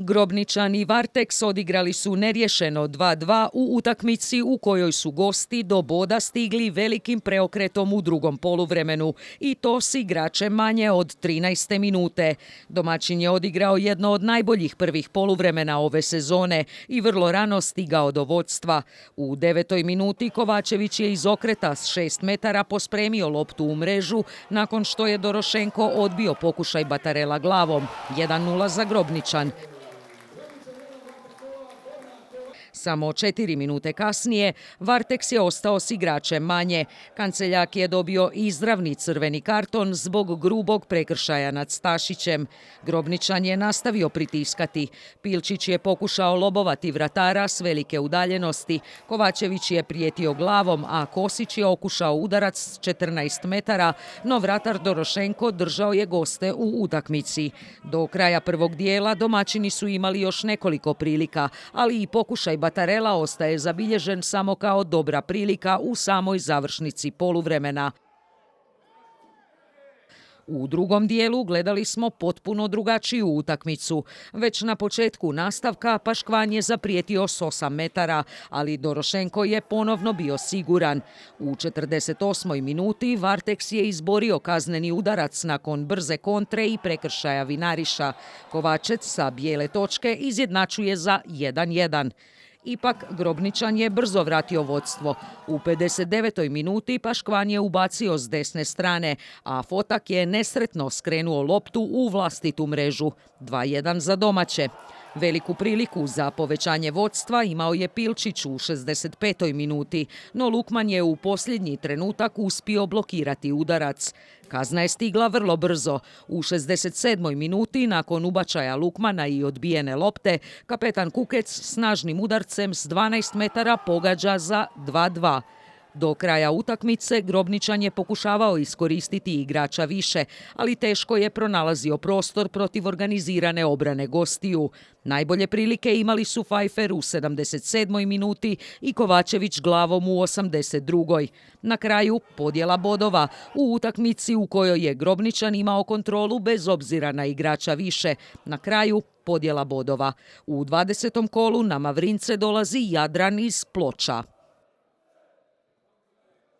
Grobničan i Varteks odigrali su neriješeno 2:2 u utakmici u kojoj su gosti do boda stigli velikim preokretom u drugom poluvremenu i to s igračem manje od 13. minute. Domaćin je odigrao jedno od najboljih prvih poluvremena ove sezone i vrlo rano stigao do vodstva. U 9. minuti Kovačević je iz okreta s 6 metara pospremio loptu u mrežu nakon što je Dorošenko odbio pokušaj Batarela glavom. 1:0 za Grobničan. Samo 4 minute kasnije Varteks je ostao s igračem manje. Kanceljak je dobio izravni crveni karton zbog grubog prekršaja nad Stašićem. Grobničan je nastavio pritiskati. Pilčić je pokušao lobovati vratara s velike udaljenosti. Kovačević je prijetio glavom, a Kosić je okušao udarac s 14 metara, no vratar Dorošenko držao je goste u utakmici. Do kraja prvog dijela domaćini su imali još nekoliko prilika, ali i pokušaj Batarela ostaje zabilježen samo kao dobra prilika u samoj završnici poluvremena. U drugom dijelu gledali smo potpuno drugačiju utakmicu. Već na početku nastavka Paškvan je zaprijetio s 8 metara, ali Dorošenko je ponovno bio siguran. U 48. minuti Varteks je izborio kazneni udarac nakon brze kontre i prekršaja Vinariša. Kovačec sa bijele točke izjednačuje za 1:1. Ipak Grobničan je brzo vratio vodstvo. U 59. minuti Paškvan je ubacio s desne strane, a Fotak je nesretno skrenuo loptu u vlastitu mrežu. 2:1 za domaće. Veliku priliku za povećanje vodstva imao je Pilčić u 65. minuti, no Lukman je u posljednji trenutak uspio blokirati udarac. Kazna je stigla vrlo brzo. U 67. minuti, nakon ubačaja Lukmana i odbijene lopte, kapetan Kukec snažnim udarcem s 12 metara pogađa za 2:2. Do kraja utakmice Grobničan je pokušavao iskoristiti igrača više, ali teško je pronalazio prostor protiv organizirane obrane gostiju. Najbolje prilike imali su Pfeiffer u 77. minuti i Kovačević glavom u 82. Na kraju podjela bodova u utakmici u kojoj je Grobničan imao kontrolu bez obzira na igrača više. Na kraju podjela bodova. U 20. kolu na Mavrince dolazi Jadran iz Ploča.